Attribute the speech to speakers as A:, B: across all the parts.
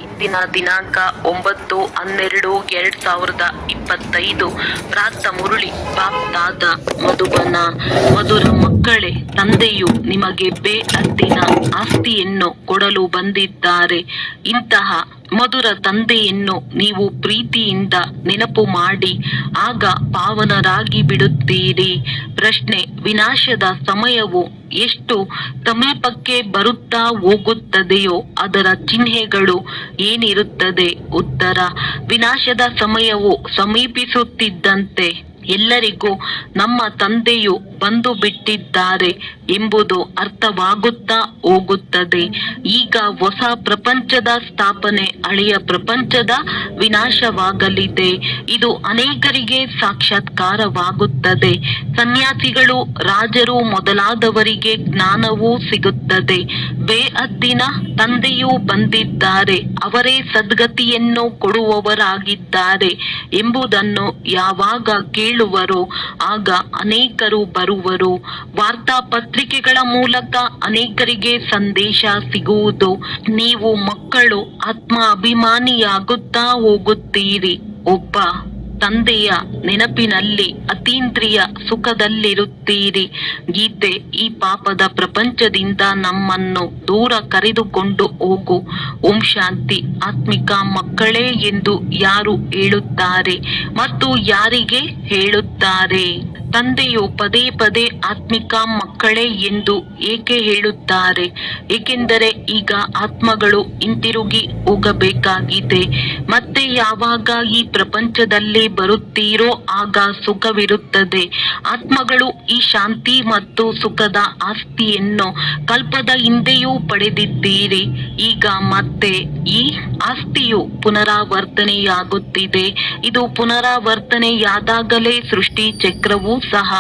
A: ಇಂದಿನ ದಿನಾಂಕ 9/12/2025. ಪ್ರಾತ ಮುರುಳಿ ಬಾಪ್ ದಾದ ಮಧುಬನ. ಮಧುರ ಮಕ್ಕಳೇ, ತಂದೆಯು ನಿಮಗೆ ಬೇಅದ್ದಿನ ಆಸ್ತಿಯನ್ನು ಕೊಡಲು ಬಂದಿದ್ದಾರೆ. ಇಂತಹ ಮಧುರ ತಂದೆಯನ್ನು ನೀವು ಪ್ರೀತಿಯಿಂದ ನೆನಪು ಮಾಡಿ, ಆಗ ಪಾವನರಾಗಿ ಬಿಡುತ್ತೀರಿ. ಪ್ರಶ್ನೆ: ವಿನಾಶದ ಸಮಯವು ಎಷ್ಟು ಸಮೀಪಕ್ಕೆ ಬರುತ್ತಾ ಹೋಗುತ್ತದೆಯೋ ಅದರ ಚಿಹ್ನೆಗಳು ಏನಿರುತ್ತದೆ? ಉತ್ತರ: ವಿನಾಶದ ಸಮಯವು ಸಮೀಪಿಸುತ್ತಿದ್ದಂತೆ ಎಲ್ಲರಿಗೂ ನಮ್ಮ ತಂದೆಯು ಬಂದು ಬಿಟ್ಟಿದ್ದಾರೆ ಎಂಬುದು ಅರ್ಥವಾಗುತ್ತಾ ಹೋಗುತ್ತದೆ. ಈಗ ಹೊಸ ಪ್ರಪಂಚದ ಸ್ಥಾಪನೆ ಹಳೆಯ ಪ್ರಪಂಚದ ವಿನಾಶವಾಗಲಿದೆ. ಇದು ಅನೇಕರಿಗೆ ಸಾಕ್ಷಾತ್ಕಾರವಾಗುತ್ತದೆ. ಸನ್ಯಾಸಿಗಳು, ರಾಜರು ಮೊದಲಾದವರಿಗೆ ಜ್ಞಾನವೂ ಸಿಗುತ್ತದೆ. ಬೇಅದ್ದಿನ ತಂದೆಯೂ ಬಂದಿದ್ದಾರೆ, ಅವರೇ ಸದ್ಗತಿಯನ್ನು ಕೊಡುವವರಾಗಿದ್ದಾರೆ ಎಂಬುದನ್ನು ಯಾವಾಗ ಕೇಳುವರೋ ಆಗ ಅನೇಕರು ಬರುವರು. ವಾರ್ತಾಪತ್ರಿಕೆಗಳ ಮೂಲಕ ಅನೇಕರಿಗೆ ಸಂದೇಶ ಸಿಗುವುದು. ನೀವು ಮಕ್ಕಳು ಆತ್ಮ ಅಭಿಮಾನಿಯಾಗುತ್ತಾ ಹೋಗುತ್ತೀರಿ. ಒಬ್ಬ ತಂದೆಯ ನೆನಪಿನಲ್ಲಿ ಅತೀಂದ್ರಿಯ ಸುಖದಲ್ಲಿರುತ್ತೀರಿ. ಗೀತೆ: ಈ ಪಾಪದ ಪ್ರಪಂಚದಿಂದ ನಮ್ಮನ್ನು ದೂರ ಕರೆದುಕೊಂಡು ಹೋಗು. ಓಂ ಶಾಂತಿ. ಆತ್ಮಿಕ ಮಕ್ಕಳೇ ಎಂದು ಯಾರು ಹೇಳುತ್ತಾರೆ ಮತ್ತು ಯಾರಿಗೆ ಹೇಳುತ್ತಾರೆ? ತಂದೆಯು ಪದೇ ಪದೇ ಆತ್ಮಿಕ ಮಕ್ಕಳೇ ಎಂದು ಏಕೆ ಹೇಳುತ್ತಾರೆ? ಏಕೆಂದರೆ ಈಗ ಆತ್ಮಗಳು ಹಿಂತಿರುಗಿ ಹೋಗಬೇಕಾಗಿದೆ. ಮತ್ತೆ ಯಾವಾಗ ಈ ಪ್ರಪಂಚದಲ್ಲಿ ಬರುತ್ತೀರೋ ಆಗ ಸುಖವಿರುತ್ತದೆ. ಆತ್ಮಗಳು ಈ ಶಾಂತಿ ಮತ್ತು ಸುಖದ ಆಸ್ತಿಯನ್ನು ಕಲ್ಪದ ಹಿಂದೆಯೂ ಪಡೆದಿದ್ದೀರಿ. ಈಗ ಮತ್ತೆ ಈ ಆಸ್ತಿಯು ಪುನರಾವರ್ತನೆಯಾಗುತ್ತಿದೆ. ಇದು ಪುನರಾವರ್ತನೆಯಾದಾಗಲೇ ಸೃಷ್ಟಿ ಚಕ್ರವು ಸಹ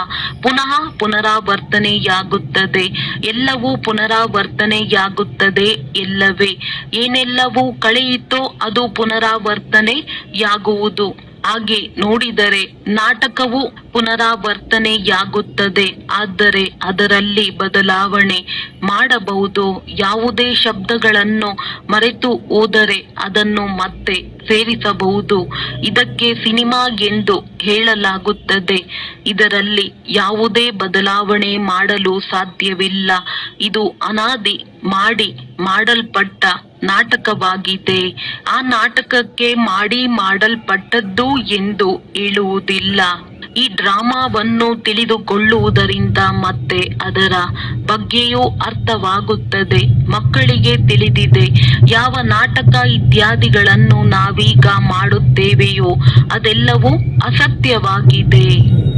A: ಪುನಃ ಪುನರಾವರ್ತನೆಯಾಗುತ್ತದೆ. ಎಲ್ಲವೂ ಪುನರಾವರ್ತನೆಯಾಗುತ್ತದೆ. ಎಲ್ಲವೇ ಏನೆಲ್ಲವೂ ಕಳೆಯಿತೋ ಅದು ಪುನರಾವರ್ತನೆಯಾಗುವುದು. ಹಾಗೆ ನೋಡಿದರೆ ನಾಟಕವು ಪುನರಾವರ್ತನೆಯಾಗುತ್ತದೆ. ಆದರೆ ಅದರಲ್ಲಿ ಬದಲಾವಣೆ ಮಾಡಬಹುದು. ಯಾವುದೇ ಶಬ್ದಗಳನ್ನು ಮರೆತು ಹೋದರೆ ಅದನ್ನು ಮತ್ತೆ ಸೇರಿಸಬಹುದು. ಇದಕ್ಕೆ ಸಿನಿಮಾ ಎಂದು ಹೇಳಲಾಗುತ್ತದೆ. ಇದರಲ್ಲಿ ಯಾವುದೇ ಬದಲಾವಣೆ ಮಾಡಲು ಸಾಧ್ಯವಿಲ್ಲ. ಇದು ಅನಾದಿ ಮಾಡಿ ಮಾಡಲ್ಪಟ್ಟ ನಾಟಕವಾಗಿದೆ. ಆ ನಾಟಕಕ್ಕೆ ಮಾಡಲ್ಪಟ್ಟದ್ದು ಎಂದು ಹೇಳುವುದಿಲ್ಲ. ಈ ಡ್ರಾಮಾವನ್ನು ತಿಳಿದುಕೊಳ್ಳುವುದರಿಂದ ಮತ್ತೆ ಅದರ ಬಗ್ಗೆಯೂ ಅರ್ಥವಾಗುತ್ತದೆ. ಮಕ್ಕಳಿಗೆ ತಿಳಿದಿದೆ ಯಾವ ನಾಟಕ ಇತ್ಯಾದಿಗಳನ್ನು ನಾವೀಗ ಮಾಡುತ್ತೇವೆಯೋ ಅದೆಲ್ಲವೂ ಅಸತ್ಯವಾಗಿದೆ.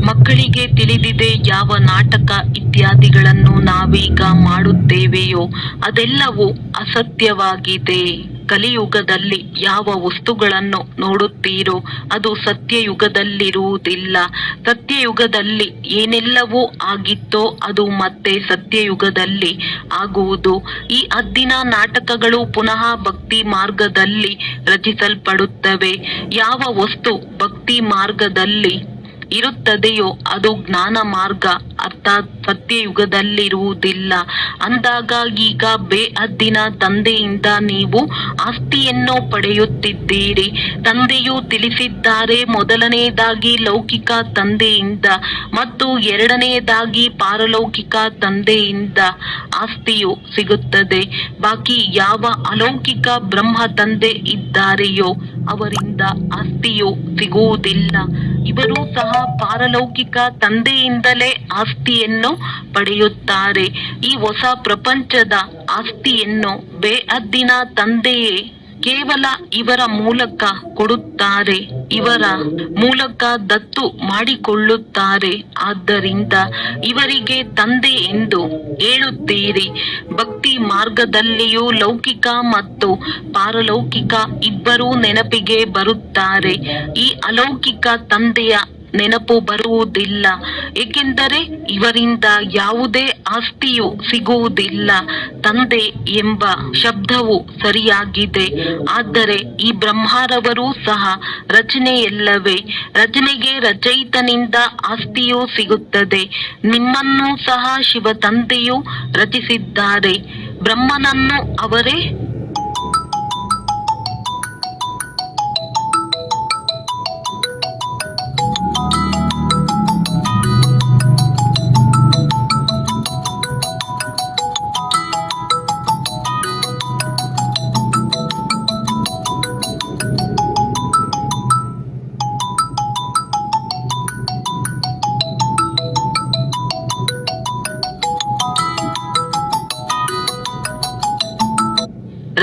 A: ಮಕ್ಕಳಿಗೆ ತಿಳಿದಿದೆ ಯಾವ ನಾಟಕ ಇತ್ಯಾದಿಗಳನ್ನು ನಾವೀಗ ಮಾಡುತ್ತೇವೆಯೋ ಅದೆಲ್ಲವೂ ಅಸತ್ಯವಾಗಿದೆ. ಕಲಿಯುಗದಲ್ಲಿ ಯಾವ ವಸ್ತುಗಳನ್ನು ನೋಡುತ್ತೀರೋ ಅದು ಸತ್ಯಯುಗದಲ್ಲಿರುವುದಿಲ್ಲ. ಸತ್ಯಯುಗದಲ್ಲಿ ಏನೆಲ್ಲವೂ ಆಗಿತ್ತೋ ಅದು ಮತ್ತೆ ಸತ್ಯಯುಗದಲ್ಲಿ ಆಗುವುದು. ಈ ಅದ್ದಿನ ನಾಟಕಗಳು ಪುನಃ ಭಕ್ತಿ ಮಾರ್ಗದಲ್ಲಿ ರಚಿಸಲ್ಪಡುತ್ತವೆ. ಯಾವ ವಸ್ತು ಭಕ್ತಿ ಮಾರ್ಗದಲ್ಲಿ ಇರುತ್ತದೆಯೋ ಅದು ಜ್ಞಾನ ಮಾರ್ಗ ಅರ್ಥಾತ್ ಸತ್ಯಯುಗದಲ್ಲಿರುವುದಿಲ್ಲ. ಅಂದಾಗ ಈಗ ಬೇಅದ್ದಿನ ತಂದೆಯಿಂದ ನೀವು ಆಸ್ತಿಯನ್ನು ಪಡೆಯುತ್ತಿದ್ದೀರಿ. ತಂದೆಯು ತಿಳಿಸಿದ್ದಾರೆ, ಮೊದಲನೆಯದಾಗಿ ಲೌಕಿಕ ತಂದೆಯಿಂದ ಮತ್ತು ಎರಡನೆಯದಾಗಿ ಪಾರಲೌಕಿಕ ತಂದೆಯಿಂದ ಆಸ್ತಿಯು ಸಿಗುತ್ತದೆ. ಬಾಕಿ ಯಾವ ಅಲೌಕಿಕ ಬ್ರಹ್ಮ ತಂದೆ ಇದ್ದಾರೆಯೋ ಅವರಿಂದ ಆಸ್ತಿಯು ಸಿಗುವುದಿಲ್ಲ. ಇವರು ಸಹ ಪಾರಲೌಕಿಕ ತಂದೆಯಿಂದಲೇ ಆಸ್ತಿಯನ್ನು ಪಡೆಯುತ್ತಾರೆ. ಈ ಹೊಸ ಪ್ರಪಂಚದ ಆಸ್ತಿಯನ್ನು ಬೇಅದ್ದಿನ ತಂದೆಯೇ ಕೇವಲ ಇವರ ಮೂಲಕ ಕೊಡುತ್ತಾರೆ. ಇವರ ಮೂಲಕ ದತ್ತು ಮಾಡಿಕೊಳ್ಳುತ್ತಾರೆ. ಆದ್ದರಿಂದ ಇವರಿಗೆ ತಂದೆ ಎಂದು ಹೇಳುತ್ತೀರಿ. ಭಕ್ತಿ ಮಾರ್ಗದಲ್ಲಿಯೂ ಲೌಕಿಕ ಮತ್ತು ಪಾರಲೌಕಿಕ ಇಬ್ಬರೂ ನೆನಪಿಗೆ ಬರುತ್ತಾರೆ. ಈ ಅಲೌಕಿಕ ತಂದೆಯ ನೆನಪು ಬರುವುದಿಲ್ಲ. ಏಕೆಂದರೆ ಇವರಿಂದ ಯಾವುದೇ ಆಸ್ತಿಯು ಸಿಗುವುದಿಲ್ಲ. ತಂದೆ ಎಂಬ ಶಬ್ದವು ಸರಿಯಾಗಿದೆ. ಆದರೆ ಈ ಬ್ರಹ್ಮರವರು ಸಹ ರಚನೆಯಲ್ಲವೇ? ರಚನೆಗೆ ರಚಯಿತನಿಂದ ಆಸ್ತಿಯು ಸಿಗುತ್ತದೆ. ನಿಮ್ಮನ್ನು ಸಹ ಶಿವ ತಂದೆಯು ರಚಿಸಿದ್ದಾರೆ. ಬ್ರಹ್ಮನನ್ನು ಅವರೇ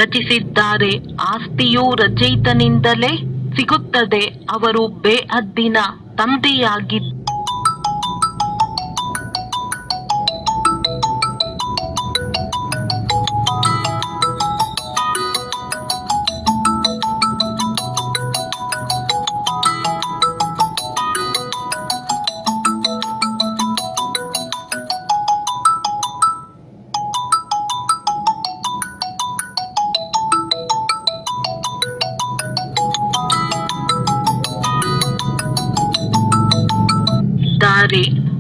A: ರಚಿಸಿದ್ದಾರೆ. ಆಸ್ತಿಯು ರಚಯಿತನಿಂದಲೇ ಸಿಗುತ್ತದೆ. ಅವರು ಬೇಹದ್ದಿನ ತಂದೆಯಾಗಿದ್ದಾರೆ.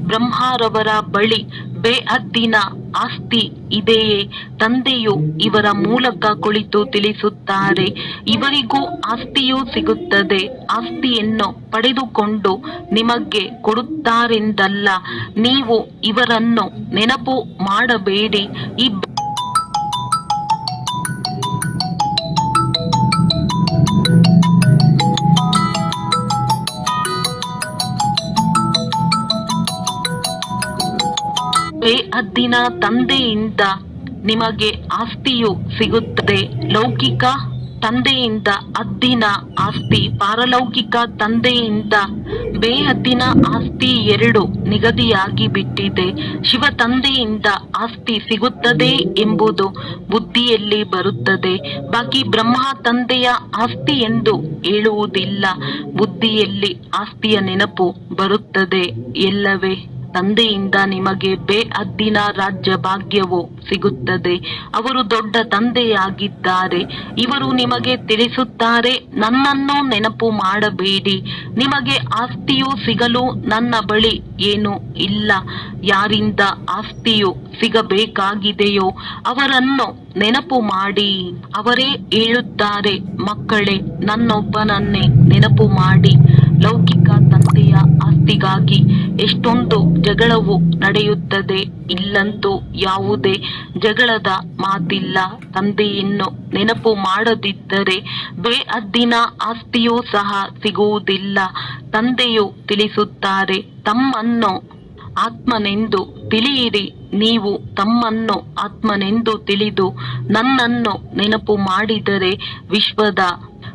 A: ಬ್ರಹ್ಮರವರ ಬಳಿ ಬೇಹದ್ದಿನ ಆಸ್ತಿ ಇದೆಯೇ? ತಂದೆಯು ಇವರ ಮೂಲಕ ಕುಳಿತು ತಿಳಿಸುತ್ತಾರೆ. ಇವರಿಗೂ ಆಸ್ತಿಯೂ ಸಿಗುತ್ತದೆ. ಆಸ್ತಿಯನ್ನು ಪಡೆದುಕೊಂಡು ನಿಮಗೆ ಕೊಡುತ್ತಾರೆಂದಲ್ಲ. ನೀವು ಇವರನ್ನು ನೆನಪು ಮಾಡಬೇಡಿ. ಈ ಬೇಹದ್ದಿನ ತಂದೆಯಿಂದ ನಿಮಗೆ ಆಸ್ತಿಯು ಸಿಗುತ್ತದೆ. ಲೌಕಿಕ ತಂದೆಯಿಂದ ಹದ್ದಿನ ಆಸ್ತಿ, ಪಾರಲೌಕಿಕ ತಂದೆಯಿಂದ ಬೇಹದ್ದಿನ ಆಸ್ತಿ ಎರಡು ನಿಗದಿಯಾಗಿ ಬಿಟ್ಟಿದೆ. ಶಿವ ತಂದೆಯಿಂದ ಆಸ್ತಿ ಸಿಗುತ್ತದೆ ಎಂಬುದು ಬುದ್ಧಿಯಲ್ಲಿ ಬರುತ್ತದೆ. ಬಾಕಿ ಬ್ರಹ್ಮ ತಂದೆಯ ಆಸ್ತಿ ಎಂದು ಹೇಳುವುದಿಲ್ಲ. ಬುದ್ಧಿಯಲ್ಲಿ ಆಸ್ತಿಯ ನೆನಪು ಬರುತ್ತದೆ ಎಲ್ಲವೇ? ತಂದೆಯಿಂದ ನಿಮಗೆ ಬೇಹದ್ದಿನ ರಾಜ್ಯ ಭಾಗ್ಯವು ಸಿಗುತ್ತದೆ. ಅವರು ದೊಡ್ಡ ತಂದೆಯಾಗಿದ್ದಾರೆ. ಇವರು ನಿಮಗೆ ತಿಳಿಸುತ್ತಾರೆ, ನನ್ನನ್ನು ನೆನಪು ಮಾಡಬೇಡಿ. ನಿಮಗೆ ಆಸ್ತಿಯು ಸಿಗಲು ನನ್ನ ಬಳಿ ಏನೂ ಇಲ್ಲ. ಯಾರಿಂದ ಆಸ್ತಿಯು ಸಿಗಬೇಕಾಗಿದೆಯೋ ಅವರನ್ನು ನೆನಪು ಮಾಡಿ. ಅವರೇ ಹೇಳುತ್ತಾರೆ, ಮಕ್ಕಳೇ, ನನ್ನೊಬ್ಬನನ್ನೇ ನೆನಪು ಮಾಡಿ. ಲೌಕಿಕ ತಂದೆಯ ಆಸ್ತಿಗಾಗಿ ಎಷ್ಟೊಂದು ಜಗಳವು ನಡೆಯುತ್ತದೆ. ಇಲ್ಲಂತೂ ಯಾವುದೇ ಜಗಳದ ಮಾತಿಲ್ಲ. ತಂದೆಯನ್ನು ನೆನಪು ಮಾಡದಿದ್ದರೆ ಬೇಹದ್ದಿನ ಆಸ್ತಿಯೂ ಸಹ ಸಿಗುವುದಿಲ್ಲ. ತಂದೆಯು ತಿಳಿಸುತ್ತಾರೆ, ತಮ್ಮನ್ನು ಆತ್ಮನೆಂದು ತಿಳಿಯಿರಿ. ನೀವು ತಮ್ಮನ್ನು ಆತ್ಮನೆಂದು ತಿಳಿದು ನನ್ನನ್ನು ನೆನಪು ಮಾಡಿದರೆ ವಿಶ್ವದ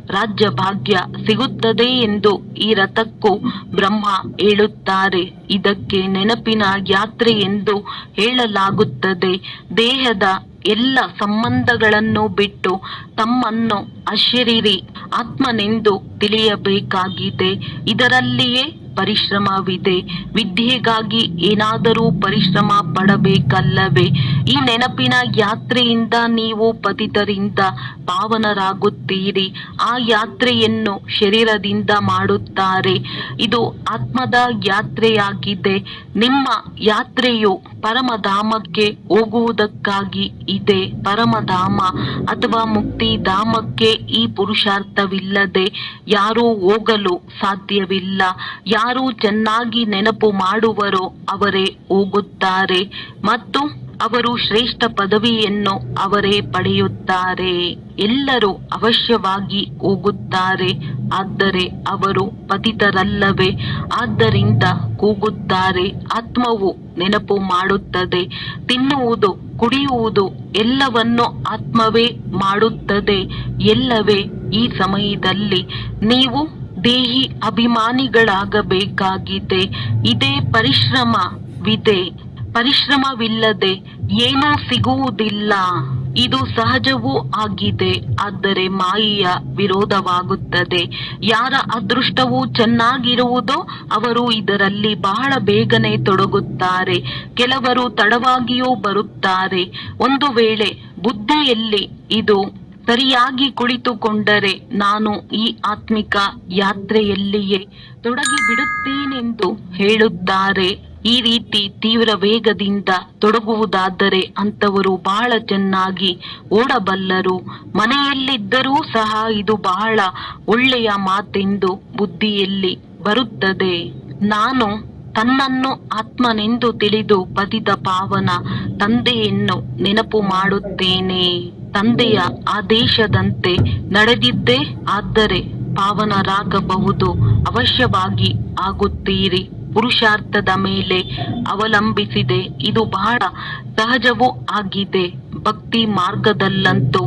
A: ರಾಜ್ಯ ಭಾಗ್ಯ ಸಿಗುತ್ತದೆ ಎಂದು ಈ ರಥಕ್ಕೂ ಬ್ರಹ್ಮ ಹೇಳುತ್ತಾರೆ. ಇದಕ್ಕೆ ನೆನಪಿನ ಯಾತ್ರೆ ಎಂದು ಹೇಳಲಾಗುತ್ತದೆ. ದೇಹದ ಎಲ್ಲ ಸಂಬಂಧಗಳನ್ನು ಬಿಟ್ಟು ತಮ್ಮನ್ನು ಅಶರೀರಿ ಆತ್ಮನೆಂದು ತಿಳಿಯಬೇಕಾಗಿದೆ. ಇದರಲ್ಲಿಯೇ ಪರಿಶ್ರಮವಿದೆ. ವಿದ್ಯೆಗಾಗಿ ಏನಾದರೂ ಪರಿಶ್ರಮ ಪಡಬೇಕಲ್ಲವೇ? ಈ ನೆನಪಿನ ಯಾತ್ರೆಯಿಂದ ನೀವು ಪತಿತರಿಂದ ಪಾವನರಾಗುತ್ತೀರಿ. ಆ ಯಾತ್ರೆಯನ್ನು ಶರೀರದಿಂದ ಮಾಡುತ್ತಾರೆ. ಇದು ಆತ್ಮದ ಯಾತ್ರೆಯಾಗಿದೆ. ನಿಮ್ಮ ಯಾತ್ರೆಯು ಪರಮಧಾಮಕ್ಕೆ ಹೋಗುವುದಕ್ಕಾಗಿ ಇದೆ. ಪರಮಧಾಮ ಅಥವಾ ಮುಕ್ತಿಧಾಮಕ್ಕೆ ಈ ಪುರುಷಾರ್ಥವಿಲ್ಲದೆ ಯಾರೂ ಹೋಗಲು ಸಾಧ್ಯವಿಲ್ಲ. ಯಾರು ಚೆನ್ನಾಗಿ ನೆನಪು ಮಾಡುವರೋ ಅವರೇ ಹೋಗುತ್ತಾರೆ ಮತ್ತು ಅವರು ಶ್ರೇಷ್ಠ ಪದವಿಯನ್ನು ಅವರೇ ಪಡೆಯುತ್ತಾರೆ. ಎಲ್ಲರೂ ಅವಶ್ಯವಾಗಿ ಹೋಗುತ್ತಾರೆ, ಆದರೆ ಅವರು ಪತಿತರಲ್ಲವೇ? ಆದ್ದರಿಂದ ಕೂಗುತ್ತಾರೆ. ಆತ್ಮವು ನೆನಪು ಮಾಡುತ್ತದೆ. ತಿನ್ನುವುದು, ಕುಡಿಯುವುದು ಎಲ್ಲವನ್ನು ಆತ್ಮವೇ ಮಾಡುತ್ತದೆ ಎಲ್ಲವೇ? ಈ ಸಮಯದಲ್ಲಿ ನೀವು ದೇಹಿ ಅಭಿಮಾನಿಗಳಾಗಬೇಕಾಗಿದೆ. ಇದೇ ಪರಿಶ್ರಮವಿದೆ. ಪರಿಶ್ರಮವಿಲ್ಲದೆ ಏನೂ ಸಿಗುವುದಿಲ್ಲ. ಇದು ಸಹಜವೂ ಆಗಿದೆ, ಆದರೆ ಮಾಯೆಯ ವಿರೋಧವಾಗುತ್ತದೆ. ಯಾರ ಅದೃಷ್ಟವು ಚೆನ್ನಾಗಿರುವುದೋ ಅವರು ಇದರಲ್ಲಿ ಬಹಳ ಬೇಗನೆ ತೊಡಗುತ್ತಾರೆ. ಕೆಲವರು ತಡವಾಗಿಯೂ ಬರುತ್ತಾರೆ. ಒಂದು ವೇಳೆ ಬುದ್ಧಿಯಲ್ಲಿ ಇದು ಸರಿಯಾಗಿ ಕುಳಿತುಕೊಂಡರೆ ನಾನು ಈ ಆತ್ಮಿಕ ಯಾತ್ರೆಯಲ್ಲಿಯೇ ತೊಡಗಿ ಬಿಡುತ್ತೇನೆಂದು ಹೇಳುತ್ತಾರೆ. ಈ ರೀತಿ ತೀವ್ರ ವೇಗದಿಂದ ತೊಡಗುವುದಾದರೆ ಅಂತವರು ಬಹಳ ಚೆನ್ನಾಗಿ ಓಡಬಲ್ಲರು. ಮನೆಯಲ್ಲಿದ್ದರೂ ಸಹ ಇದು ಬಹಳ ಒಳ್ಳೆಯ ಮಾತೆಂದು ಬುದ್ಧಿಯಲ್ಲಿ ಬರುತ್ತದೆ. ನಾನು ತನ್ನನ್ನು ಆತ್ಮನೆಂದು ತಿಳಿದು ಪತಿತ ಪಾವನ ತಂದೆಯನ್ನು ನೆನಪು ಮಾಡುತ್ತೇನೆ. ತಂದೆಯ ಆದೇಶದಂತೆ ನಡೆದಿದ್ದೇ ಆದರೆ ಪಾವನರಾಗಬಹುದು. ಅವಶ್ಯವಾಗಿ ಆಗುತ್ತೀರಿ. ಪುರುಷಾರ್ಥದ ಮೇಲೆ ಅವಲಂಬಿಸಿದೆ. ಇದು ಬಹಳ ಸಹಜವೂ ಆಗಿದೆ. ಭಕ್ತಿ ಮಾರ್ಗದಲ್ಲಂತೂ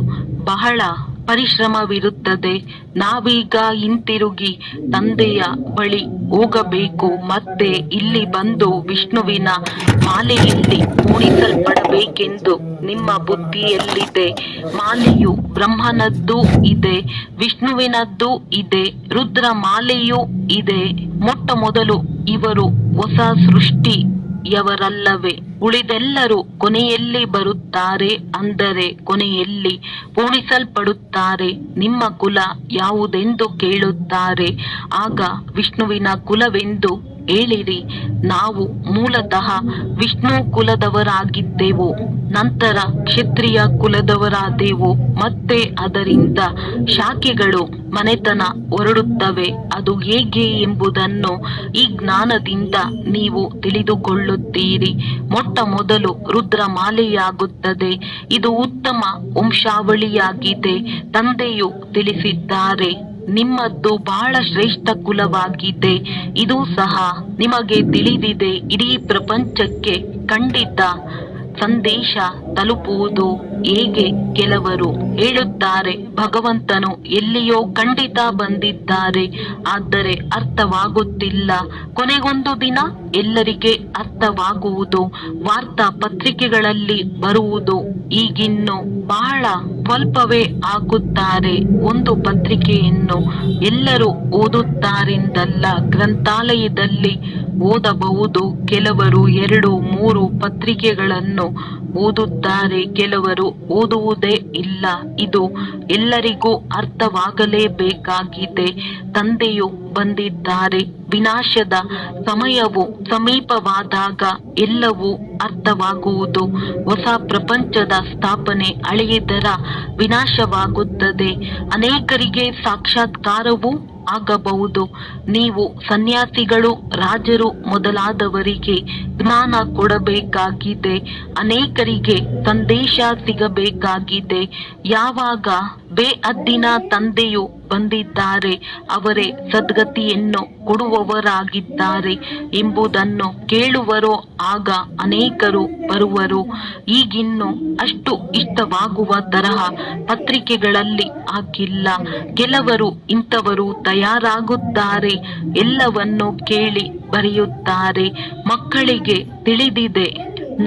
A: ಬಹಳ ಪರಿಶ್ರಮವಿರುತ್ತದೆ. ನಾವೀಗ ಹಿಂತಿರುಗಿ ತಂದೆಯ ಬಳಿ ಹೋಗಬೇಕು. ಮತ್ತೆ ಇಲ್ಲಿ ಬಂದು ವಿಷ್ಣುವಿನ ಮಾಲೆಯಲ್ಲಿ ಮೂಡಿಸಲ್ಪಡಬೇಕೆಂದು ನಿಮ್ಮ ಬುದ್ಧಿಯಲ್ಲಿದೆ. ಮಾಲೆಯು ಬ್ರಹ್ಮನದ್ದೂ ಇದೆ, ವಿಷ್ಣುವಿನದ್ದೂ ಇದೆ, ರುದ್ರ ಮಾಲೆಯೂ ಇದೆ. ಮೊಟ್ಟ ಮೊದಲು ಇವರು ಹೊಸ ಸೃಷ್ಟಿಯವರಲ್ಲವೇ? ಉಳಿದೆಲ್ಲರೂ ಕೊನೆಯಲ್ಲಿ ಬರುತ್ತಾರೆ, ಅಂದರೆ ಕೊನೆಯಲ್ಲಿ ಪೂರ್ಣಿಸಲ್ಪಡುತ್ತಾರೆ. ನಿಮ್ಮ ಕುಲ ಯಾವುದೆಂದು ಕೇಳುತ್ತಾರೆ. ಆಗ ವಿಷ್ಣುವಿನ ಕುಲವೆಂದು ಹೇಳಿರಿ. ನಾವು ಮೂಲತಃ ವಿಷ್ಣು ಕುಲದವರಾಗಿದ್ದೆವು, ನಂತರ ಕ್ಷತ್ರಿಯ ಕುಲದವರಾದೆವು, ಮತ್ತೆ ಅದರಿಂದ ಶಾಖೆಗಳು ಮನೆತನ ಹೊರಡುತ್ತವೆ. ಅದು ಹೇಗೆ ಎಂಬುದನ್ನು ಈ ಜ್ಞಾನದಿಂದ ನೀವು ತಿಳಿದುಕೊಳ್ಳುತ್ತೀರಿ. ಮೊಟ್ಟ ಮೊದಲು ರುದ್ರ ಮಾಲೆಯಾಗುತ್ತದೆ. ಇದು ಉತ್ತಮ ವಂಶಾವಳಿಯಾಗಿದೆ. ತಂದೆಯು ತಿಳಿಸಿದ್ದಾರೆ, ನಿಮ್ಮದ್ದು ಬಹಳ ಶ್ರೇಷ್ಠ ಕುಲವಾಗಿದೆ. ಇದು ಸಹ ನಿಮಗೆ ತಿಳಿದಿದೆ. ಇಡೀ ಪ್ರಪಂಚಕ್ಕೆ ಖಂಡಿತ ಸಂದೇಶ ತಲುಪುವುದು ಹೇಗೆ? ಕೆಲವರು ಹೇಳುತ್ತಾರೆ, ಭಗವಂತನು ಎಲ್ಲಿಯೋ ಖಂಡಿತ ಬಂದಿದ್ದಾರೆ, ಆದರೆ ಅರ್ಥವಾಗುತ್ತಿಲ್ಲ. ಕೊನೆಗೊಂದು ದಿನ ಎಲ್ಲರಿಗೆ ಅರ್ಥವಾಗುವುದು. ವಾರ್ತಾ ಪತ್ರಿಕೆಗಳಲ್ಲಿ ಬರುವುದು. ಈಗಿನ್ನು ಬಹಳ ಸ್ವಲ್ಪವೇ ಆಗುತ್ತಾರೆ. ಒಂದು ಪತ್ರಿಕೆಯನ್ನು ಎಲ್ಲರೂ ಓದುತ್ತಾರೆಂದಲ್ಲ, ಗ್ರಂಥಾಲಯದಲ್ಲಿ ಓದಬಹುದು. ಕೆಲವರು 2-3 ಪತ್ರಿಕೆಗಳನ್ನು ಓದುತ್ತಾರೆ, ಕೆಲವರು ಓದುವುದೇ ಇಲ್ಲ. ಇದು ಎಲ್ಲರಿಗೂ ಅರ್ಥವಾಗಲೇಬೇಕಾಗಿದೆ. ತಂದೆಯು ಬಂದಿದ್ದಾರೆ. ವಿನಾಶದ ಸಮಯವು ಸಮೀಪವಾದಾಗ ಎಲ್ಲವೂ ಅರ್ಥವಾಗುವುದು. ಹೊಸ ಪ್ರಪಂಚದ ಸ್ಥಾಪನೆ ಹಳೆಯದರ ವಿನಾಶವಾಗುತ್ತದೆ. ಅನೇಕರಿಗೆ ಸಾಕ್ಷಾತ್ಕಾರವೂ ಆಗಬಹುದು. ನೀವು ಸನ್ಯಾಸಿಗಳು, ರಾಜರು ಮೊದಲಾದವರಿಗೆ ಜ್ಞಾನ ಕೊಡಬೇಕಾಗಿದೆ. ಅನೇಕರಿಗೆ ಸಂದೇಶ ಸಿಗಬೇಕಾಗಿದೆ. ಯಾವಾಗ ಬೇಅದ್ದಿನ ತಂದೆಯು ಬಂದಿದ್ದಾರೆ, ಅವರೇ ಸದ್ಗತಿಯನ್ನು ಕೊಡುವವರಾಗಿದ್ದಾರೆ ಎಂಬುದನ್ನು ಕೇಳುವರೋ ಆಗ ಅನೇಕರು ಬರುವರು. ಈಗಿನ್ನು ಅಷ್ಟು ಇಷ್ಟವಾಗುವ ತರಹ ಪತ್ರಿಕೆಗಳಲ್ಲಿ ಹಾಕಿಲ್ಲ. ಕೆಲವರು ಇಂಥವರು ತಯಾರಾಗುತ್ತಾರೆ, ಎಲ್ಲವನ್ನು ಕೇಳಿ ಬರೆಯುತ್ತಾರೆ. ಮಕ್ಕಳಿಗೆ ತಿಳಿದಿದೆ,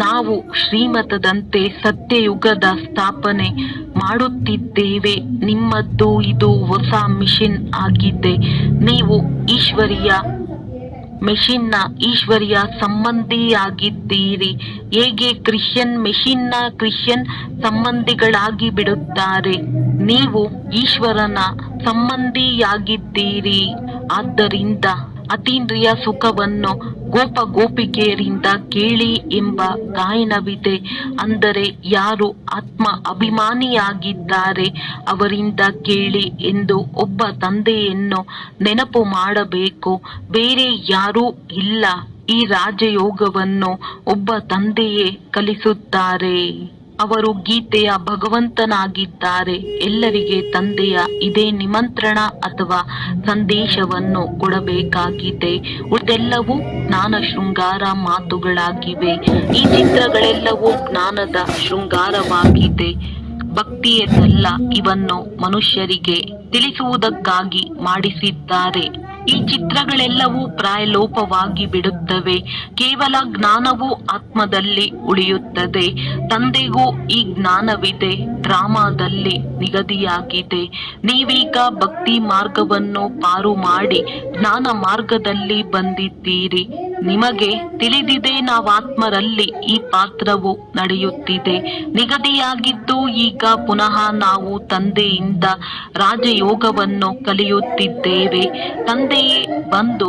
A: ನಾವು ಶ್ರೀಮತದಂತೆ ಸತ್ಯಯುಗದ ಸ್ಥಾಪನೆ ಮಾಡುತ್ತಿದ್ದೇವೆ. ನಿಮ್ಮದ್ದು ಇದು ಹೊಸ ಮಿಷನ್ ಆಗಿದೆ. ನೀವು ಈಶ್ವರಿಯ ಮೆಷಿನ್ನ ಈಶ್ವರಿಯ ಸಂಬಂಧಿಯಾಗಿದ್ದೀರಿ. ಹೇಗೆ ಕ್ರಿಶ್ಚಿಯನ್ ಮೆಷಿನ್ನ ಕ್ರಿಶ್ಚಿಯನ್ ಸಂಬಂಧಿಗಳಾಗಿ ಬಿಡುತ್ತಾರೆ, ನೀವು ಈಶ್ವರನ ಸಂಬಂಧಿಯಾಗಿದ್ದೀರಿ. ಆದ್ದರಿಂದ ಅತೀಂದ್ರಿಯ ಸುಖವನ್ನು ಗೋಪಿಕೆಯರಿಂದ ಕೇಳಿ ಎಂಬ ಗಾಯನವಿದೆ. ಅಂದರೆ ಯಾರು ಆತ್ಮ ಅಭಿಮಾನಿಯಾಗಿದ್ದಾರೆ ಅವರಿಂದ ಕೇಳಿ ಎಂದು ಒಬ್ಬ ತಂದೆಯನ್ನು ನೆನಪು ಮಾಡಬೇಕು. ಬೇರೆ ಯಾರೂ ಇಲ್ಲ. ಈ ರಾಜಯೋಗವನ್ನು ಒಬ್ಬ ತಂದೆಯೇ ಕಲಿಸುತ್ತಾರೆ. ಅವರು ಗೀತೆಯ ಭಗವಂತನಾಗಿದ್ದಾರೆ. ಎಲ್ಲರಿಗೆ ತಂದೆಯ ಇದೇ ನಿಮಂತ್ರಣ ಅಥವಾ ಸಂದೇಶವನ್ನು ಕೊಡಬೇಕಾಗಿದೆ. ಉಳಿದೆಲ್ಲವೂ ಜ್ಞಾನ ಶೃಂಗಾರ ಮಾತುಗಳಾಗಿವೆ. ಈ ಚಿತ್ರಗಳೆಲ್ಲವೂ ಜ್ಞಾನದ ಶೃಂಗಾರವಾಗಿದೆ. ಭಕ್ತಿಯದಲ್ಲ. ಇವನ್ನು ಮನುಷ್ಯರಿಗೆ ತಿಳಿಸುವುದಕ್ಕಾಗಿ ಮಾಡಿಸಿದ್ದಾರೆ. ಈ ಚಿತ್ರಗಳೆಲ್ಲವೂ ಪ್ರಾಯಲೋಪವಾಗಿ ಬಿಡುತ್ತವೆ. ಕೇವಲ ಜ್ಞಾನವು ಆತ್ಮದಲ್ಲಿ ಉಳಿಯುತ್ತದೆ. ತಂದೆಗೂ ಈ ಜ್ಞಾನವಿದೆ, ಡ್ರಾಮಾದಲ್ಲಿ ನಿಗದಿಯಾಗಿದೆ. ನೀವೀಗ ಭಕ್ತಿ ಮಾರ್ಗವನ್ನು ಪಾರು ಮಾಡಿ ಜ್ಞಾನ ಮಾರ್ಗದಲ್ಲಿ ಬಂದಿದ್ದೀರಿ. ನಿಮಗೆ ತಿಳಿದಿದೆ, ನಾವಾತ್ಮರಲ್ಲಿ ಈ ಪಾತ್ರವು ನಡೆಯುತ್ತಿದೆ, ನಿಗದಿಯಾಗಿದ್ದು. ಈಗ ಪುನಃ ನಾವು ತಂದೆಯಿಂದ ರಾಜಯೋಗವನ್ನು ಕಲಿಯುತ್ತಿದ್ದೇವೆ. ತಂದೆಯೇ ಬಂದು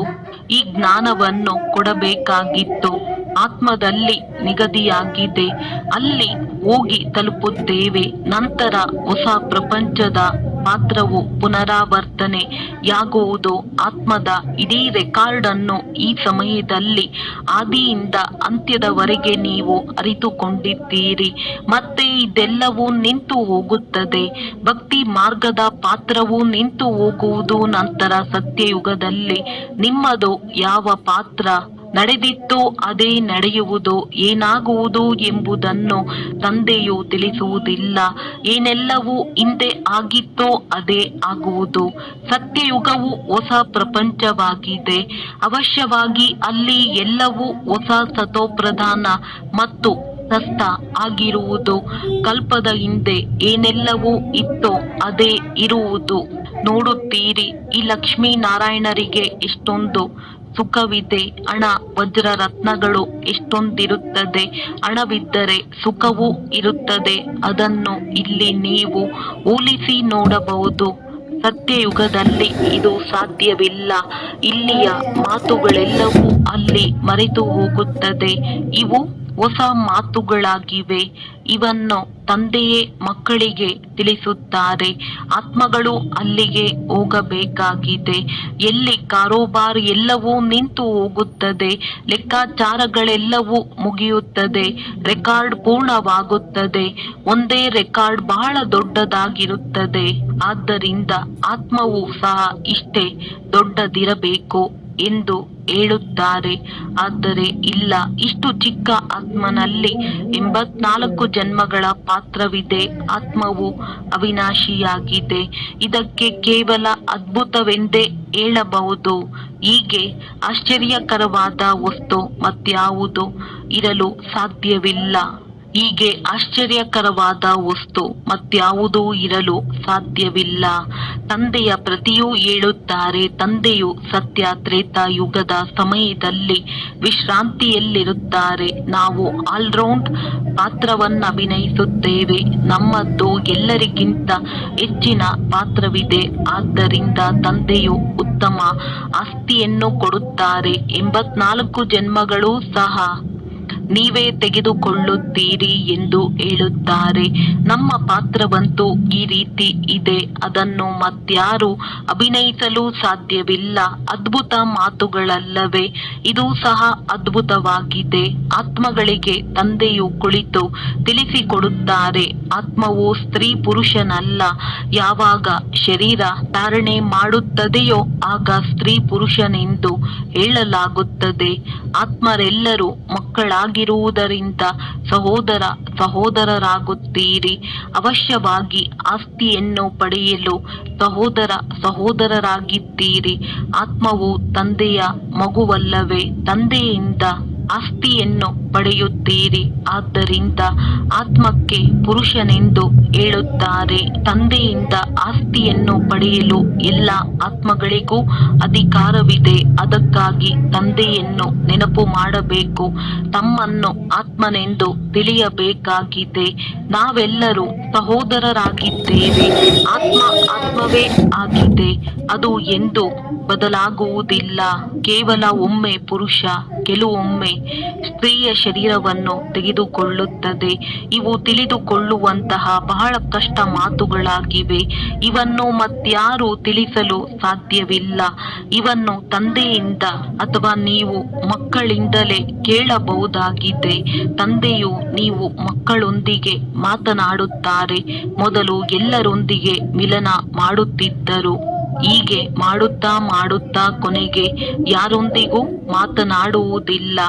A: ಈ ಜ್ಞಾನವನ್ನು ಕೊಡಬೇಕಾಗಿತ್ತು. ಆತ್ಮದಲ್ಲಿ ನಿಗದಿಯಾಗಿದೆ, ಅಲ್ಲಿ ಹೋಗಿ ತಲುಪುತ್ತೇವೆ. ನಂತರ ಹೊಸ ಪ್ರಪಂಚದ ಪಾತ್ರವು ಪುನರಾವರ್ತನೆಯಾಗುವುದು. ಆತ್ಮದ ಇಡೀ ರೆಕಾರ್ಡ್ ಅನ್ನು ಈ ಸಮಯದಲ್ಲಿ ಆದಿಯಿಂದ ಅಂತ್ಯದವರೆಗೆ ನೀವು ಅರಿತುಕೊಂಡಿದ್ದೀರಿ. ಮತ್ತೆ ಇದೆಲ್ಲವೂ ನಿಂತು ಹೋಗುತ್ತದೆ. ಭಕ್ತಿ ಮಾರ್ಗದ ಪಾತ್ರವು ನಿಂತು ಹೋಗುವುದು. ನಂತರ ಸತ್ಯಯುಗದಲ್ಲಿ ನಿಮ್ಮದು ಯಾವ ಪಾತ್ರ ನಡೆದಿತ್ತೋ ಅದೇ ನಡೆಯುವುದು. ಏನಾಗುವುದು ಎಂಬುದನ್ನು ತಂದೆಯು ತಿಳಿಸುವುದಿಲ್ಲ. ಏನೆಲ್ಲವೂ ಹಿಂದೆ ಆಗಿತ್ತೋ ಅದೇ ಆಗುವುದು. ಸತ್ಯಯುಗವು ಹೊಸ ಪ್ರಪಂಚವಾಗಿದೆ. ಅವಶ್ಯವಾಗಿ ಅಲ್ಲಿ ಎಲ್ಲವೂ ಹೊಸ ಸತೋಪ್ರಧಾನ ಮತ್ತು ತಸ್ತ ಆಗಿರುವುದು. ಕಲ್ಪದ ಹಿಂದೆ ಏನೆಲ್ಲವೂ ಇತ್ತೋ ಅದೇ ಇರುವುದು. ನೋಡುತ್ತೀರಿ, ಈ ಲಕ್ಷ್ಮೀನಾರಾಯಣರಿಗೆ ಎಷ್ಟೊಂದು ಸುಖವಿದೆ. ಹಣ, ವಜ್ರ, ರತ್ನಗಳು ಎಷ್ಟೊಂದಿರುತ್ತದೆ. ಹಣವಿದ್ದರೆ ಸುಖವೂ ಇರುತ್ತದೆ. ಅದನ್ನು ಇಲ್ಲಿ ನೀವು ಹೋಲಿಸಿ ನೋಡಬಹುದು. ಸತ್ಯಯುಗದಲ್ಲಿ ಇದು ಸಾಧ್ಯವಿಲ್ಲ. ಇಲ್ಲಿಯ ಮಾತುಗಳೆಲ್ಲವೂ ಅಲ್ಲಿ ಮರೆತು ಹೋಗುತ್ತದೆ. ಇವು ಹೊಸ ಮಾತುಗಳಾಗಿವೆ. ಇವನ್ನು ತಂದೆಯೇ ಮಕ್ಕಳಿಗೆ ತಿಳಿಸುತ್ತಾರೆ. ಆತ್ಮಗಳು ಅಲ್ಲಿಗೆ ಹೋಗಬೇಕಾಗಿದೆ. ಎಲ್ಲಿ ಕಾರೋಬಾರ್ ಎಲ್ಲವೂ ನಿಂತು ಹೋಗುತ್ತದೆ. ಲೆಕ್ಕಾಚಾರಗಳೆಲ್ಲವೂ ಮುಗಿಯುತ್ತದೆ. ರೆಕಾರ್ಡ್ ಪೂರ್ಣವಾಗುತ್ತದೆ. ಒಂದೇ ರೆಕಾರ್ಡ್ ಬಹಳ ದೊಡ್ಡದಾಗಿರುತ್ತದೆ. ಆದ್ದರಿಂದ ಆತ್ಮವು ಸಹ ಇಷ್ಟೇ ದೊಡ್ಡದಿರಬೇಕು ಎಂದು ಹೇಳುತ್ತಾರೆ. ಆದರೆ ಇಲ್ಲ, ಇಷ್ಟು ಚಿಕ್ಕ ಆತ್ಮನಲ್ಲಿ 84 ಜನ್ಮಗಳ ಪಾತ್ರವಿದೆ. ಆತ್ಮವು ಅವಿನಾಶಿಯಾಗಿದೆ. ಇದಕ್ಕೆ ಕೇವಲ ಅದ್ಭುತವೆಂದೇ ಹೇಳಬಹುದು. ಹೀಗೆ ಆಶ್ಚರ್ಯಕರವಾದ ವಸ್ತು ಮತ್ಯಾವುದು ಇರಲು ಸಾಧ್ಯವಿಲ್ಲ. ಹೀಗೆ ಆಶ್ಚರ್ಯಕರವಾದ ವಸ್ತು ಮತ್ಯಾವುದೂ ಇರಲು ಸಾಧ್ಯವಿಲ್ಲ. ತಂದೆಯ ಪ್ರತಿಯೂ ಹೇಳುತ್ತಾರೆ. ತಂದೆಯು ಸತ್ಯ ತ್ರೇತಾಯುಗದ ಸಮಯದಲ್ಲಿ ವಿಶ್ರಾಂತಿಯಲ್ಲಿರುತ್ತಾರೆ. ನಾವು ಆಲ್ರೌಂಡ್ ಪಾತ್ರವನ್ನು ಅಭಿನಯಿಸುತ್ತೇವೆ. ನಮ್ಮದ್ದು ಎಲ್ಲರಿಗಿಂತ ಹೆಚ್ಚಿನ ಪಾತ್ರವಿದೆ. ಆದ್ದರಿಂದ ತಂದೆಯು ಉತ್ತಮ ಆಸ್ತಿಯನ್ನು ಕೊಡುತ್ತಾರೆ. 84 ಜನ್ಮಗಳು ಸಹ ನೀವೇ ತೆಗೆದುಕೊಳ್ಳುತ್ತೀರಿ ಎಂದು ಹೇಳುತ್ತಾರೆ. ನಮ್ಮ ಪಾತ್ರವಂತೂ ಈ ರೀತಿ ಇದೆ. ಅದನ್ನು ಮತ್ಯಾರು ಅಭಿನಯಿಸಲು ಸಾಧ್ಯವಿಲ್ಲ. ಅದ್ಭುತ ಮಾತುಗಳಲ್ಲವೇ? ಇದು ಸಹ ಅದ್ಭುತವಾಗಿದೆ. ಆತ್ಮಗಳಿಗೆ ತಂದೆಯು ಕುಳಿತು ತಿಳಿಸಿಕೊಡುತ್ತಾರೆ. ಆತ್ಮವು ಸ್ತ್ರೀ ಪುರುಷನಲ್ಲ. ಯಾವಾಗ ಶರೀರ ಧಾರಣೆ ಮಾಡುತ್ತದೆಯೋ ಆಗ ಸ್ತ್ರೀ ಪುರುಷನೆಂದು ಹೇಳಲಾಗುತ್ತದೆ. ಆತ್ಮರೆಲ್ಲರೂ ಮಕ್ಕಳಾಗಿರುವುದರಿಂದ ಸಹೋದರರಾಗುತ್ತೀರಿ. ಅವಶ್ಯವಾಗಿ ಆಸ್ತಿಯನ್ನು ಪಡೆಯಲು ಸಹೋದರರಾಗಿದ್ದೀರಿ. ಆತ್ಮವು ತಂದೆಯ ಮಗುವಲ್ಲವೇ? ತಂದೆಯಿಂದ ಆಸ್ತಿಯನ್ನು ಪಡೆಯುತ್ತೀರಿ. ಆದ್ದರಿಂದ ಆತ್ಮಕ್ಕೆ ಪುರುಷನೆಂದು ಹೇಳುತ್ತಾರೆ. ತಂದೆಯಿಂದ ಆಸ್ತಿಯನ್ನು ಪಡೆಯಲು ಎಲ್ಲ ಆತ್ಮಗಳಿಗೂ ಅಧಿಕಾರವಿದೆ. ಅದಕ್ಕಾಗಿ ತಂದೆಯನ್ನು ನೆನಪು ಮಾಡಬೇಕು. ತಮ್ಮನ್ನು ಆತ್ಮನೆಂದು ತಿಳಿಯಬೇಕಾಗಿದೆ. ನಾವೆಲ್ಲರೂ ಸಹೋದರರಾಗಿದ್ದೇವೆ. ಆತ್ಮವೇ ಆಗಿದೆ. ಅದು ಎಂದು ಬದಲಾಗುವುದಿಲ್ಲ. ಕೇವಲ ಒಮ್ಮೆ ಪುರುಷ, ಕೆಲವೊಮ್ಮೆ ಸ್ತ್ರೀಯ ಶರೀರವನ್ನು ತೆಗೆದುಕೊಳ್ಳುತ್ತದೆ. ಇವು ತಿಳಿದುಕೊಳ್ಳುವಂತಹ ಬಹಳ ಕಷ್ಟ ಮಾತುಗಳಾಗಿವೆ. ಇವನ್ನು ಮತ್ಯಾರು ತಿಳಿಸಲು ಸಾಧ್ಯವಿಲ್ಲ. ಇವನ್ನು ತಂದೆಯಿಂದ ಅಥವಾ ನೀವು ಮಕ್ಕಳಿಂದಲೇ ಕೇಳಬಹುದಾಗಿದೆ. ತಂದೆಯು ನೀವು ಮಕ್ಕಳೊಂದಿಗೆ ಮಾತನಾಡುತ್ತಾರೆ. ಮೊದಲು ಎಲ್ಲರೊಂದಿಗೆ ಮಿಲನ ಮಾಡುತ್ತಿದ್ದರು. ಹೀಗೆ ಮಾಡುತ್ತಾ ಕೊನೆಗೆ ಯಾರೊಂದಿಗೂ ಮಾತನಾಡುವುದಿಲ್ಲ.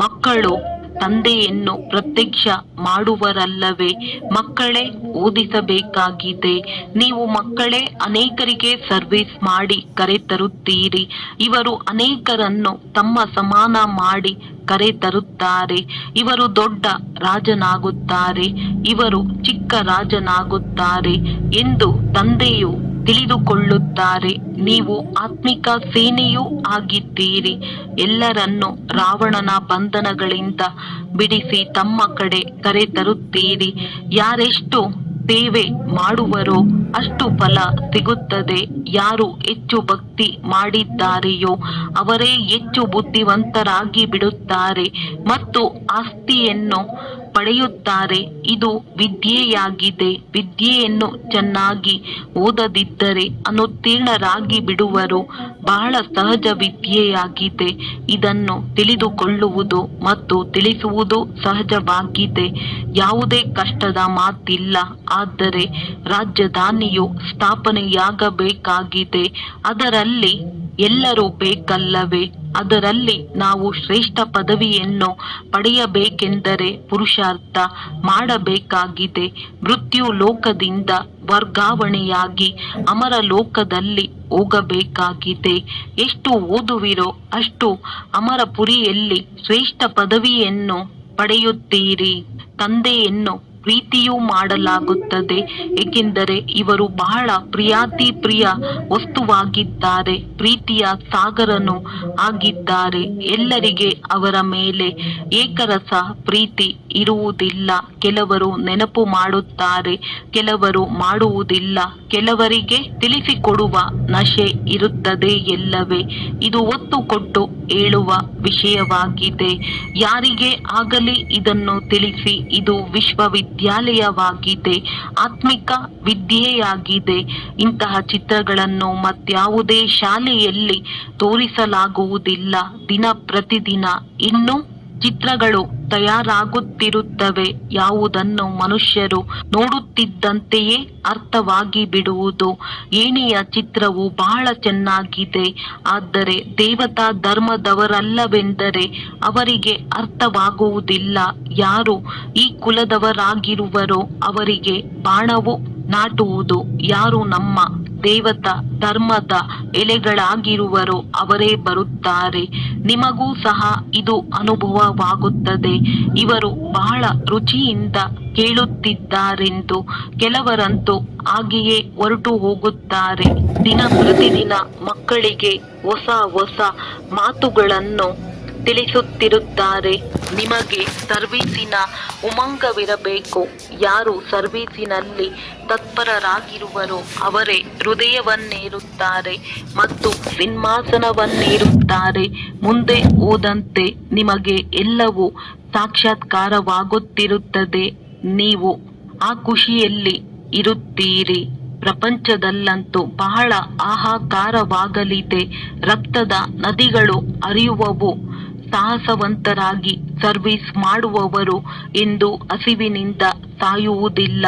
A: ಮಕ್ಕಳು ತಂದೆಯನ್ನು ಪ್ರತ್ಯಕ್ಷ ಮಾಡುವರಲ್ಲವೇ? ಮಕ್ಕಳೇ, ಓದಿಸಬೇಕಾಗಿದೆ. ನೀವು ಮಕ್ಕಳೇ ಅನೇಕರಿಗೆ ಸರ್ವಿಸ್ ಮಾಡಿ ಕರೆತರುತ್ತೀರಿ. ಇವರು ಅನೇಕರನ್ನು ತಮ್ಮ ಸಮಾನ ಮಾಡಿ ಕರೆತರುತ್ತಾರೆ. ಇವರು ದೊಡ್ಡ ರಾಜನಾಗುತ್ತಾರೆ, ಇವರು ಚಿಕ್ಕ ರಾಜನಾಗುತ್ತಾರೆ ಎಂದು ತಂದೆಯು ತಿಳಿದುಕೊಳ್ಳುತ್ತಾರೆ. ನೀವು ಆತ್ಮಿಕ ಸೇನೆಯೂ ಆಗಿದ್ದೀರಿ. ಎಲ್ಲರನ್ನು ರಾವಣನ ಬಂಧನಗಳಿಂದ ಬಿಡಿಸಿ ತಮ್ಮ ಕಡೆ ಕರೆತರುತ್ತೀರಿ. ಯಾರೆಷ್ಟು ಸೇವೆ ಮಾಡುವರೋ ಅಷ್ಟು ಫಲ ಸಿಗುತ್ತದೆ. ಯಾರು ಹೆಚ್ಚು ಭಕ್ತಿ ಮಾಡಿದ್ದಾರೆಯೋ ಅವರೇ ಹೆಚ್ಚು ಬುದ್ಧಿವಂತರಾಗಿ ಬಿಡುತ್ತಾರೆ ಮತ್ತು ಆಸ್ತಿಯನ್ನು ಪಡೆಯುತ್ತಾರೆ. ಇದು ವಿದ್ಯೆಯಾಗಿದೆ. ವಿದ್ಯೆಯನ್ನು ಚೆನ್ನಾಗಿ ಓದದಿದ್ದರೆ ಅನುತ್ತೀರ್ಣರಾಗಿ ಬಿಡುವರು. ಬಹಳ ಸಹಜ ವಿದ್ಯೆಯಾಗಿದೆ. ಇದನ್ನು ತಿಳಿದುಕೊಳ್ಳುವುದು ಮತ್ತು ತಿಳಿಸುವುದು ಸಹಜವಾಗಿದೆ. ಯಾವುದೇ ಕಷ್ಟದ ಮಾತಿಲ್ಲ. ಆದರೆ ರಾಜಧಾನಿಯು ಸ್ಥಾಪನೆಯಾಗಬೇಕಾಗಿದೆ. ಅದರಲ್ಲಿ ಎಲ್ಲರೂ ಬೇಕಲ್ಲವೇ? ಅದರಲ್ಲಿ ನಾವು ಶ್ರೇಷ್ಠ ಪದವಿಯನ್ನು ಪಡೆಯಬೇಕೆಂದರೆ ಪುರುಷಾರ್ಥ ಮಾಡಬೇಕಾಗಿದೆ. ಮೃತ್ಯು ಲೋಕದಿಂದ ವರ್ಗಾವಣೆಯಾಗಿ ಅಮರ ಲೋಕದಲ್ಲಿ ಹೋಗಬೇಕಾಗಿದೆ. ಎಷ್ಟು ಓದುವಿರೋ ಅಷ್ಟು ಅಮರಪುರಿಯಲ್ಲಿ ಶ್ರೇಷ್ಠ ಪದವಿಯನ್ನು ಪಡೆಯುತ್ತೀರಿ. ತಂದೆಯನ್ನು ಪ್ರೀತಿಯೂ ಮಾಡಲಾಗುತ್ತದೆ, ಏಕೆಂದರೆ ಇವರು ಬಹಳ ಪ್ರಿಯಾತಿ ಪ್ರಿಯ ವಸ್ತುವಾಗಿದ್ದಾರೆ. ಪ್ರೀತಿಯ ಸಾಗರನು ಆಗಿದ್ದಾರೆ. ಎಲ್ಲರಿಗೆ ಅವರ ಮೇಲೆ ಏಕರಸ ಪ್ರೀತಿ ಇರುವುದಿಲ್ಲ. ಕೆಲವರು ನೆನಪು ಮಾಡುತ್ತಾರೆ, ಕೆಲವರು ಮಾಡುವುದಿಲ್ಲ. ಕೆಲವರಿಗೆ ತಿಳಿಸಿಕೊಡುವ ನಶೆ ಇರುತ್ತದೆ ಎಲ್ಲವೇ. ಇದು ಒತ್ತು ಕೊಟ್ಟು ಹೇಳುವ ವಿಷಯವಾಗಿದೆ. ಯಾರಿಗೆ ಆಗಲಿ ಇದನ್ನು ತಿಳಿಸಿ. ಇದು ವಿಶ್ವವಿದ್ಯಾಲಯವಾಗಿದೆ, ಆತ್ಮಿಕ ವಿದ್ಯೆಯಾಗಿದೆ. ಇಂತಹ ಚಿತ್ರಗಳನ್ನು ಮತ್ಯಾವುದೇ ಶಾಲೆಯಲ್ಲಿ ತೋರಿಸಲಾಗುವುದಿಲ್ಲ. ದಿನ ಪ್ರತಿದಿನ ಇನ್ನೂ ಚಿತ್ರಗಳು ತಯಾರಾಗುತ್ತಿರುತ್ತವೆ. ಯಾವುದನ್ನು ಮನುಷ್ಯರು ನೋಡುತ್ತಿದ್ದಂತೆಯೇ ಅರ್ಥವಾಗಿ ಬಿಡುವುದು. ಏಣಿಯ ಚಿತ್ರವು ಬಹಳ ಚೆನ್ನಾಗಿದೆ, ಆದರೆ ದೇವತಾ ಧರ್ಮದವರಲ್ಲವೆಂದರೆ ಅವರಿಗೆ ಅರ್ಥವಾಗುವುದಿಲ್ಲ. ಯಾರು ಈ ಕುಲದವರಾಗಿರುವರೋ ಅವರಿಗೆ ಬಾಣವು ನಾಟುವುದು. ಯಾರು ನಮ್ಮ ದೇವತಾ ಧರ್ಮದ ಎಲೆಗಳಾಗಿರುವರೋ ಅವರೇ ಬರುತ್ತಾರೆ. ನಿಮಗೂ ಸಹ ಇದು ಅನುಭವವಾಗುತ್ತದೆ. ಇವರು ಬಹಳ ರುಚಿಯಿಂದ ಕೇಳುತ್ತಿದ್ದಾರೆಂದು. ಕೆಲವರಂತೂ ಹಾಗೆಯೇ ಹೊರಟು ಹೋಗುತ್ತಾರೆ. ದಿನ ಪ್ರತಿದಿನ ಮಕ್ಕಳಿಗೆ ಹೊಸ ಹೊಸ ಮಾತುಗಳನ್ನು ತಿಳಿಸುತ್ತಿರುತ್ತಾರೆ. ನಿಮಗೆ ಸರ್ವೀಸಿನ ಉಮಂಗವಿರಬೇಕು. ಯಾರು ಸರ್ವೀಸಿನಲ್ಲಿ ತತ್ಪರರಾಗಿರುವರೋ ಅವರೇ ಹೃದಯವನ್ನೇರುತ್ತಾರೆ ಮತ್ತು ಸಿಂಹಾಸನವನ್ನೇರುತ್ತಾರೆ. ಮುಂದೆ ಹೋದಂತೆ ನಿಮಗೆ ಎಲ್ಲವೂ ಸಾಕ್ಷಾತ್ಕಾರವಾಗುತ್ತಿರುತ್ತದೆ. ನೀವು ಆ ಖುಷಿಯಲ್ಲಿ ಇರುತ್ತೀರಿ. ಪ್ರಪಂಚದಲ್ಲಂತೂ ಬಹಳ ಹಾಹಾಕಾರವಾಗಲಿದೆ. ರಕ್ತದ ನದಿಗಳು ಹರಿಯುವವು. ಸಾಹಸವಂತರಾಗಿ ಸರ್ವಿಸ್ ಮಾಡುವವರು ಎಂದು ಹಸಿವಿನಿಂದ ಸಾಯುವುದಿಲ್ಲ.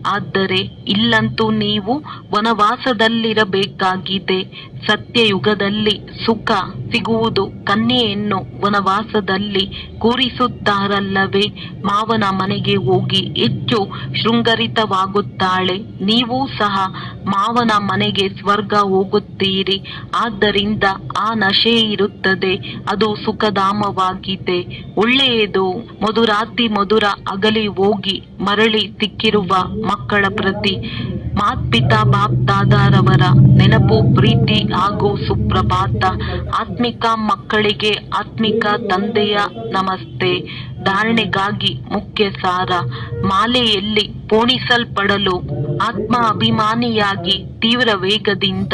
A: ಆದರೆ ಇಲ್ಲಂತೂ ನೀವು ವನವಾಸದಲ್ಲಿರಬೇಕಾಗಿದೆ. ಸತ್ಯಯುಗದಲ್ಲಿ ಸುಖ ಸಿಗುವುದು. ಕನ್ಯೆಯನ್ನು ವನವಾಸದಲ್ಲಿ ಕೂರಿಸುತ್ತಾರಲ್ಲವೇ? ಮಾವನ ಮನೆಗೆ ಹೋಗಿ ಹೆಚ್ಚು ಶೃಂಗರಿತವಾಗುತ್ತಾಳೆ. ನೀವು ಸಹ ಮಾವನ ಮನೆಗೆ ಸ್ವರ್ಗ ಹೋಗುತ್ತೀರಿ. ಆದ್ದರಿಂದ ಆ ನಶೆ ಇರುತ್ತದೆ. ಅದು ಸುಖಧಾಮವಾಗಿದೆ. ಒಳ್ಳೆಯದು. ಮಧುರಾತಿ ಮಧುರ ಅಗಲಿ ಹೋಗಿ ಮರಳಿ ಸಿಕ್ಕಿರುವ ಮಕ್ಕಳ ಪ್ರತಿ ಮಾತ್ಪಿತಾ ಬಾಪ್ ದಾದಾರವರ ನೆನಪು, ಪ್ರೀತಿ ಹಾಗೂ ಸುಪ್ರಭಾತ. ಆತ್ಮಿಕ ಮಕ್ಕಳಿಗೆ ಆತ್ಮಿಕ ತಂದೆಯ ನಮಸ್ತೆ. ಧಾರಣೆಗಾಗಿ ಮುಖ್ಯ ಸಾರ. ಮಾಲೆಯಲ್ಲಿ ಪೋಣಿಸಲ್ಪಡಲು ಆತ್ಮ ಅಭಿಮಾನಿಯಾಗಿ ತೀವ್ರ ವೇಗದಿಂದ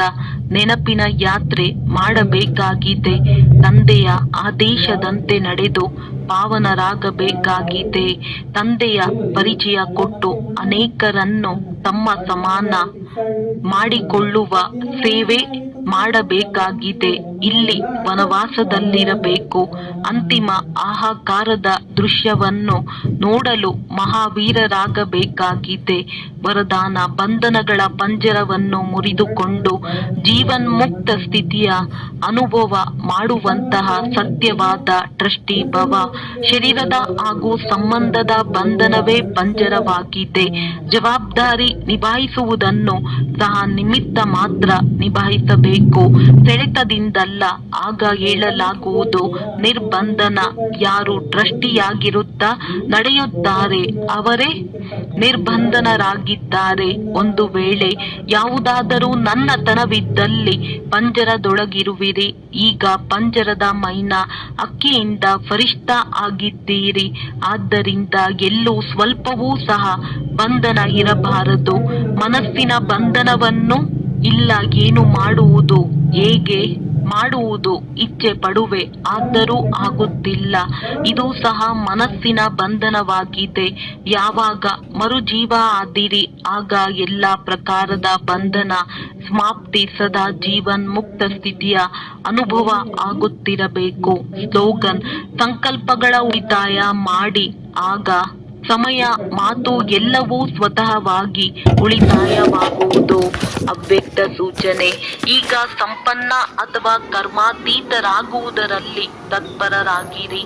A: ನೆನಪಿನ ಯಾತ್ರೆ ಮಾಡಬೇಕಾಗಿದೆ. ತಂದೆಯ ಆದೇಶದಂತೆ ನಡೆದು ಪಾವನರಾಗಬೇಕಾಗಿದೆ. ತಂದೆಯ ಪರಿಚಯ ಕೊಟ್ಟು ಅನೇಕರನ್ನು ತಮ್ಮ ಸಮಾನ ಮಾಡಿಕೊಳ್ಳುವ ಸೇವೆ ಮಾಡಬೇಕಾಗಿದೆ. ಇಲ್ಲಿ ವನವಾಸದಲ್ಲಿರಬೇಕು. ಅಂತಿಮ ಆಹಾಕಾರದ ದೃಶ್ಯವನ್ನು ನೋಡಲು ಮಹಾವೀರರಾಗಬೇಕಾಗಿದೆ. ವರದಾನ ಬಂಧನಗಳ ಪಂಜರವನ್ನು ಮುರಿದುಕೊಂಡು ಜೀವನ್ಮುಕ್ತ ಸ್ಥಿತಿಯ ಅನುಭವ ಮಾಡುವಂತಹ ಸತ್ಯವಾದ ಟ್ರಸ್ಟಿಭವ. ಶರೀರದ ಹಾಗೂ ಸಂಬಂಧದ ಬಂಧನವೇ ಪಂಜರವಾಗಿದೆ. ಜವಾಬ್ದಾರಿ ನಿಭಾಯಿಸುವುದನ್ನು ಸಹ ನಿಮಿತ್ತ ಮಾತ್ರ ನಿಭಾಯಿಸಬೇಕು, ಸೆಳೆತದಿಂದಲ್ಲ. ಆಗ ಹೇಳಲಾಗುವುದು ನಿರ್ಬಂಧನ. ಯಾರು ಟ್ರಸ್ಟಿಯಾಗಿರುತ್ತಾ ನಡೆಯುತ್ತಾರೆ ಅವರೇ ನಿರ್ಬಂಧನರಾಗಿದ್ದಾರೆ. ಒಂದು ವೇಳೆ ಯಾವುದಾದರೂ ನನ್ನತನವಿದ್ದಲ್ಲಿ ಪಂಜರದೊಳಗಿರುವಿರಿ. ಈಗ ಪಂಜರದ ಮೈನಾ ಅಕ್ಕಿಯಿಂದ ಫರಿಷ್ಠ ಆಗಿದ್ದೀರಿ. ಆದ್ದರಿಂದ ಎಲ್ಲೂ ಸ್ವಲ್ಪವೂ ಸಹ ಬಂಧನ ಇರಬಾರದು. ಮನಸ್ಸಿನ ಬಂಧನವನ್ನು ಇಲ್ಲ. ಏನು ಮಾಡುವುದು, ಹೇಗೆ ಮಾಡುವುದು ಇಚ್ಛೆ ಪಡುವೆ, ಆದರೂ ಆಗುತ್ತಿಲ್ಲ. ಇದು ಸಹ ಮನಸ್ಸಿನ ಬಂಧನವಾಗಿದೆ. ಯಾವಾಗ ಮರುಜೀವ ಆದಿರಿ ಆಗ ಎಲ್ಲ ಪ್ರಕಾರದ ಬಂಧನ ಸಮಾಪ್ತಿ. ಸದಾ ಜೀವನ್ ಮುಕ್ತ ಸ್ಥಿತಿಯ ಅನುಭವ ಆಗುತ್ತಿರಬೇಕು. ಸ್ಲೋಗನ್: ಸಂಕಲ್ಪಗಳ ಉಳಿತಾಯ ಮಾಡಿ. ಆಗ ಸಮಯ, ಮಾತು ಎಲ್ಲವೂ ಸ್ವತಃವಾಗಿ ಉಳಿತಾಯವಾಗುವುದು. ಅವ್ಯಕ್ತ ಸೂಚನೆ: ಈಗ ಸಂಪನ್ನ ಅಥವಾ ಕರ್ಮಾತೀತರಾಗುವುದರಲ್ಲಿ ತತ್ಪರರಾಗಿರಿ.